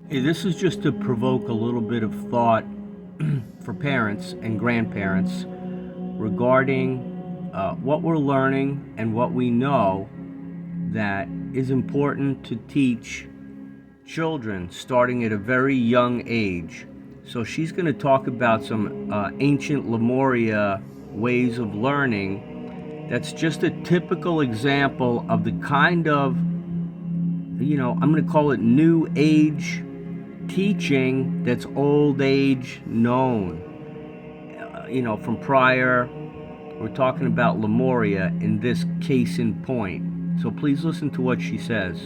Hey, this is just to provoke a little bit of thought for parents and grandparents regarding what we're learning and what we know that is important to teach children starting at a very young age. So she's going to talk about some ancient Lemuria ways of learning. That's just a typical example of the kind of, I'm going to call it new age teaching that's old age known. From prior, we're talking about Lemuria in this case in point. So please listen to what she says.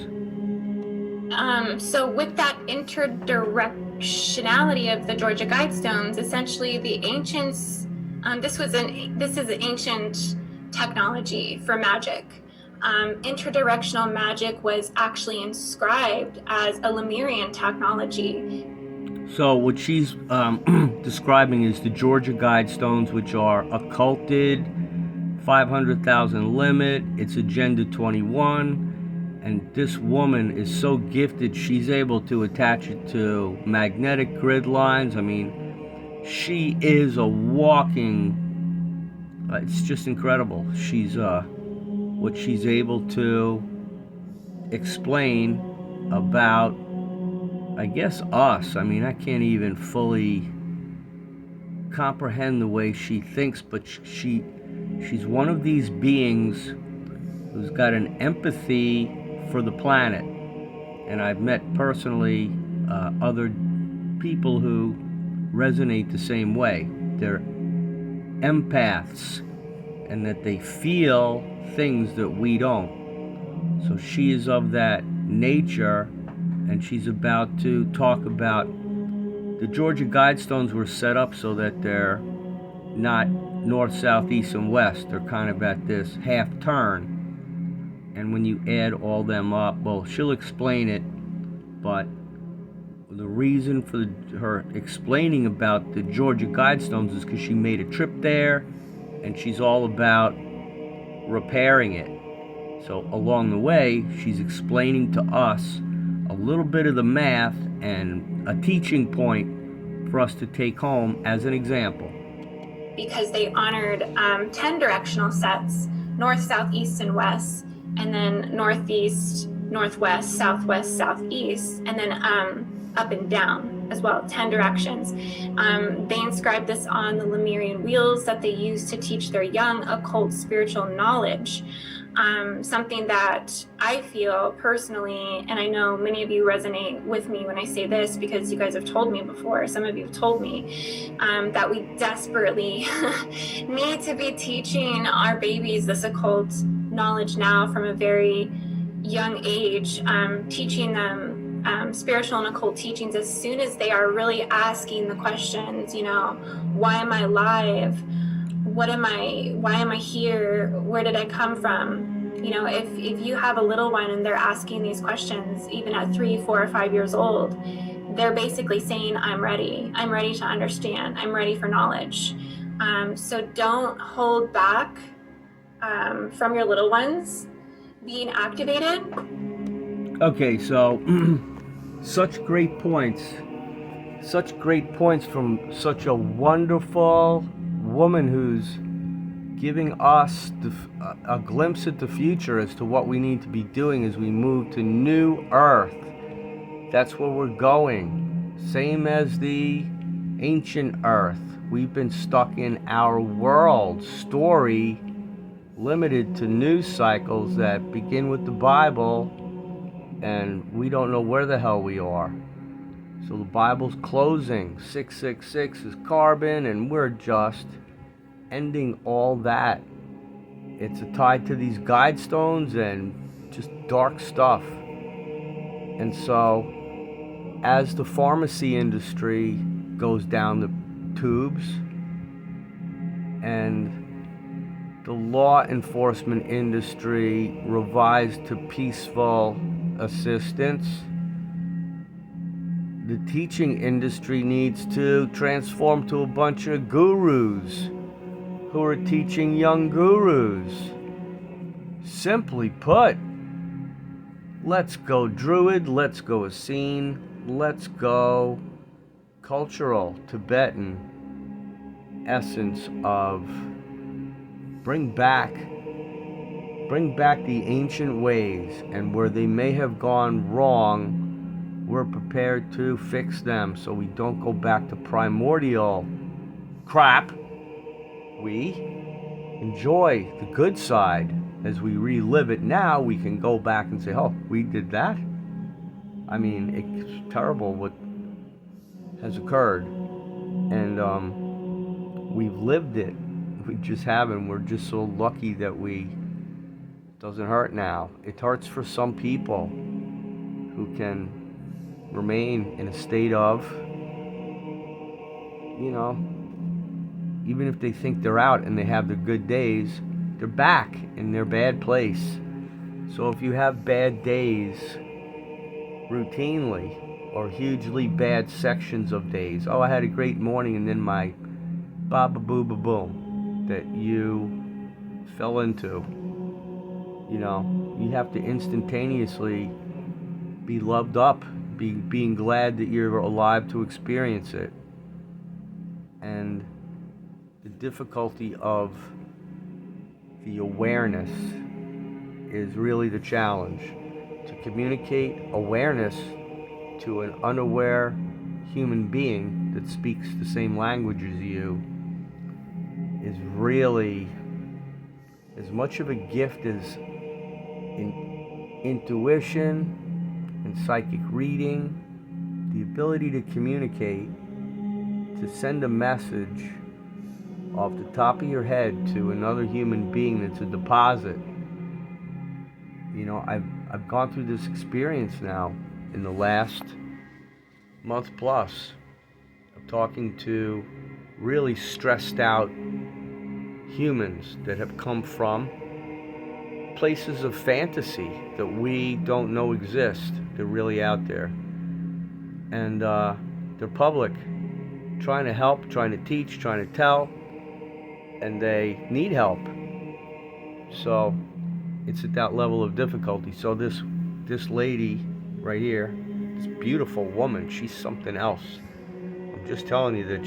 So with that interdirectionality of the Georgia Guidestones, essentially the ancients, this is an ancient technology for magic. Interdirectional magic was actually inscribed as a Lemurian technology. So what she's describing is the Georgia Guidestones, which are occulted, 500,000 limit. It's Agenda 21. And this woman is so gifted, she's able to attach it to magnetic grid lines. I mean, she is a walking, it's just incredible. She's, what she's able to explain about, I guess, us. I mean, I can't even fully comprehend the way she thinks, but she's one of these beings who's got an empathy for the planet. And I've met personally other people who resonate the same way. They're empaths, and that they feel things that we don't. So she is of that nature, and she's about to talk about the Georgia Guidestones were set up so that they're not north, south, east, and west. They're kind of at this half turn. And when you add all them up, well, she'll explain it, but the reason for her explaining about the Georgia Guidestones is because she made a trip there, and she's all about repairing it. So along the way, she's explaining to us a little bit of the math and a teaching point for us to take home as an example. Because they honored 10 directional sets, north, south, east, and west, and then northeast, northwest, southwest, southeast, and then up and down as well, 10 directions. They inscribed this on the Lemurian wheels that they used to teach their young occult spiritual knowledge. Something that I feel personally, and I know many of you resonate with me when I say this because you guys have told me before, some of you have told me, that we desperately need to be teaching our babies this occult knowledge now from a very young age, teaching them spiritual and occult teachings as soon as they are really asking the questions, why am I alive? Why am I here? Where did I come from? If you have a little one and they're asking these questions, even at 3, 4, or 5 years old, they're basically saying, I'm ready to understand, I'm ready for knowledge. So don't hold back from your little ones being activated. Okay, so such great points from such a wonderful woman who's giving us a glimpse at the future as to what we need to be doing as we move to new earth. That's where we're going. Same as the ancient earth. We've been stuck in our world story, limited to news cycles that begin with the Bible, and we don't know where the hell we are. So the Bible's closing. 666 is carbon, and we're just ending all that. It's tied to these guidestones and just dark stuff. And so, as the pharmacy industry goes down the tubes, and the law enforcement industry revised to peaceful assistance, the teaching industry needs to transform to a bunch of gurus who are teaching young gurus. Simply put, let's go Druid, let's go Essene. let's go cultural, Tibetan essence of bring back the ancient ways, and where they may have gone wrong, we're prepared to fix them so we don't go back to primordial crap. We enjoy the good side as we relive it. Now we can go back and say, oh, we did that. I mean, it's terrible what has occurred, and we've lived it. We just haven't. We're just so lucky that it doesn't hurt now. It hurts for some people who can remain in a state of, even if they think they're out and they have their good days, they're back in their bad place. So if you have bad days routinely, or hugely bad sections of days, oh, I had a great morning and then my ba-ba-boo-ba-boom that you fell into, you have to instantaneously be loved up, being glad that you're alive to experience it. And the difficulty of the awareness is really the challenge. To communicate awareness to an unaware human being that speaks the same language as you is really as much of a gift as intuition and psychic reading, the ability to communicate, to send a message off the top of your head to another human being that's a deposit. I've gone through this experience now in the last month plus of talking to really stressed out humans that have come from places of fantasy that we don't know exist. They're really out there. And they're public, trying to help, trying to teach, trying to tell, and they need help. So it's at that level of difficulty. So this lady right here, this beautiful woman, she's something else. I'm just telling you that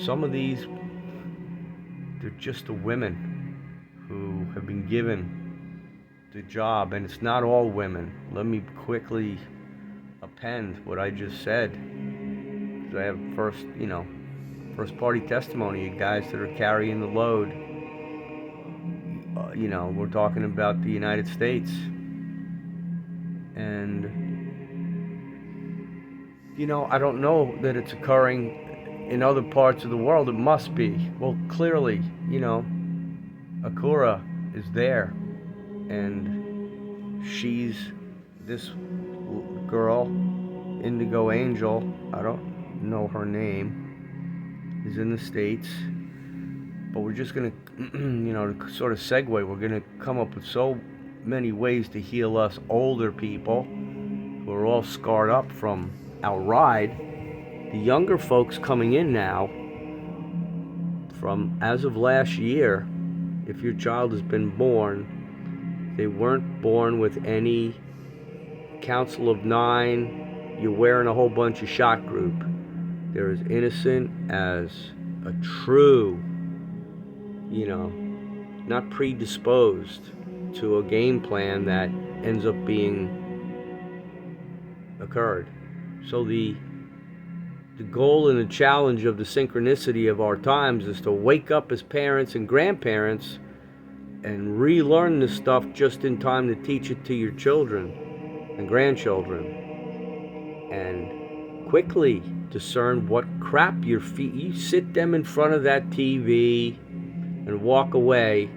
some of these, they're just the women who have been given the job, and it's not all women. Let me quickly append what I just said, because I have first party testimony of guys that are carrying the load. We're talking about the United States, and I don't know that it's occurring in other parts of the world. It must be. Well, clearly, Akura is there, and she's this girl, Indigo Angel, I don't know her name, is in the States. But we're just going to, to sort of segue, we're going to come up with so many ways to heal us older people who are all scarred up from our ride. The younger folks coming in now, from as of last year, if your child has been born, they weren't born with any Council of Nine, you're wearing a whole bunch of shot group. They're as innocent as a true, not predisposed to a game plan that ends up being occurred. So the goal and the challenge of the synchronicity of our times is to wake up as parents and grandparents and relearn this stuff just in time to teach it to your children and grandchildren, and quickly discern what crap you sit them in front of that TV and walk away.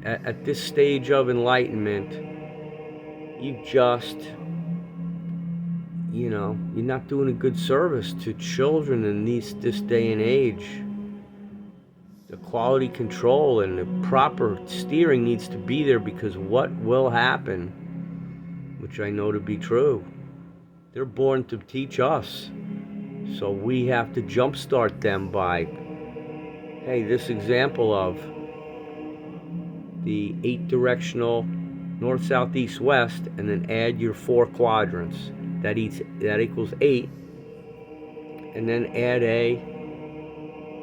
At this stage of enlightenment, you're not doing a good service to children in this day and age. The quality control and the proper steering needs to be there, because what will happen, which I know to be true, they're born to teach us. So we have to jumpstart them by, hey, this example of the 8 directional north, south, east, west, and then add your 4 quadrants. that equals 8, and then add a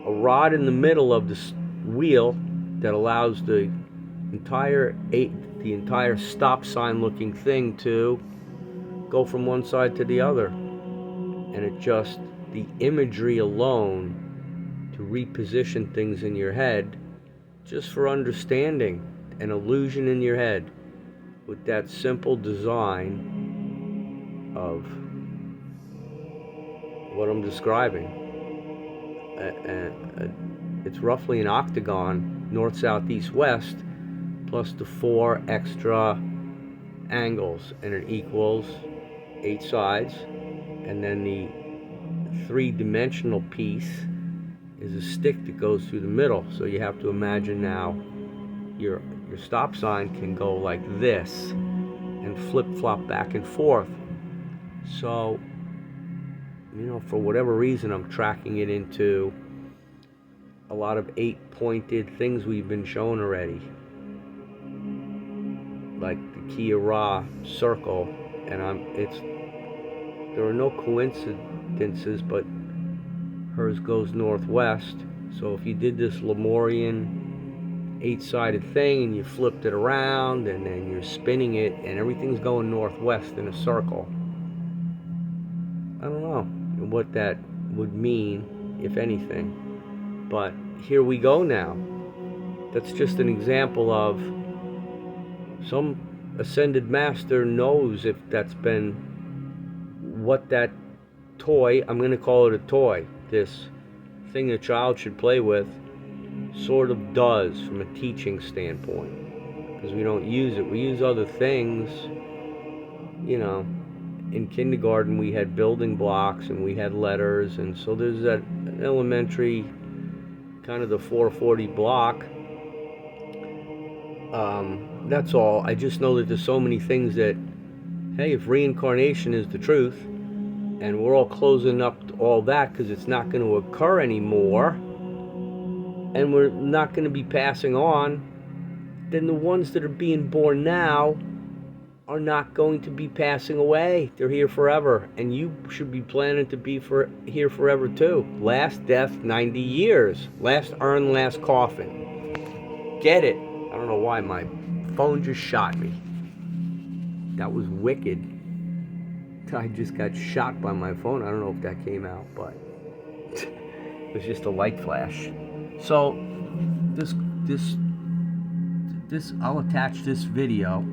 rod in the middle of the wheel that allows the entire stop sign looking thing to go from one side to the other. And it just, the imagery alone to reposition things in your head, just for understanding, an illusion in your head with that simple design of what I'm describing. It's roughly an octagon, north, south, east, west, plus the 4 extra angles, and it equals 8 sides. And then the 3-dimensional piece is a stick that goes through the middle. So you have to imagine now your stop sign can go like this and flip-flop back and forth. So, for whatever reason, I'm tracking it into a lot of 8-pointed things we've been shown already, like the Kia Ra circle, and there are no coincidences, but hers goes northwest. So if you did this Lemurian 8-sided thing and you flipped it around and then you're spinning it and everything's going northwest in a circle, I don't know what that would mean, if anything. But here we go now. That's just an example of some ascended master knows if that's been what that toy, I'm going to call it a toy, this thing a child should play with, sort of does from a teaching standpoint. Because we don't use it. We use other things. In kindergarten we had building blocks and we had letters, and so there's that elementary kind of the 440 block. That's all. I just know that there's so many things that, hey, if reincarnation is the truth, and we're all closing up all that because it's not going to occur anymore, and we're not going to be passing on, then the ones that are being born now are not going to be passing away. They're here forever, and you should be planning to be here forever too. Last death, 90 years. Last urn, last coffin. Get it? I don't know why my phone just shot me. That was wicked. I just got shot by my phone. I don't know if that came out, but it was just a light flash. So this I'll attach this video.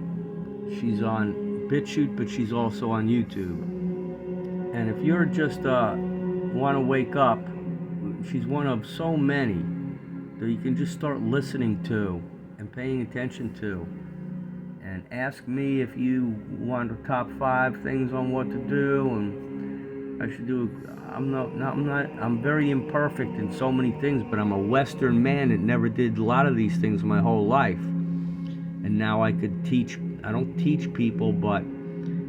She's on BitChute, but she's also on YouTube. And if you're just want to wake up, she's one of so many that you can just start listening to and paying attention to. And ask me if you want the top 5 things on what to do, and I should do. I'm very imperfect in so many things, but I'm a Western man that never did a lot of these things my whole life. And now I could teach. I don't teach people, but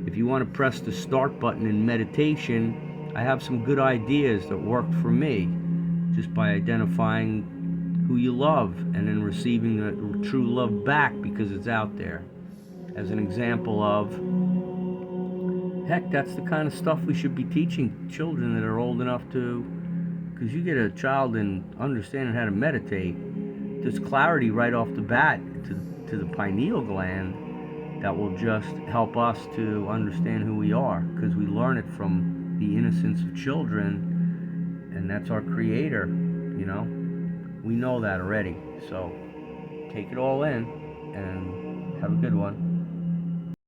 if you want to press the start button in meditation, I have some good ideas that worked for me, just by identifying who you love and then receiving the true love back because it's out there. As an example of, heck, that's the kind of stuff we should be teaching children that are old enough to, because you get a child in understanding how to meditate, there's clarity right off the bat to the pineal gland that will just help us to understand who we are, because we learn it from the innocence of children, and that's our creator. We know that already. So take it all in and have a good one.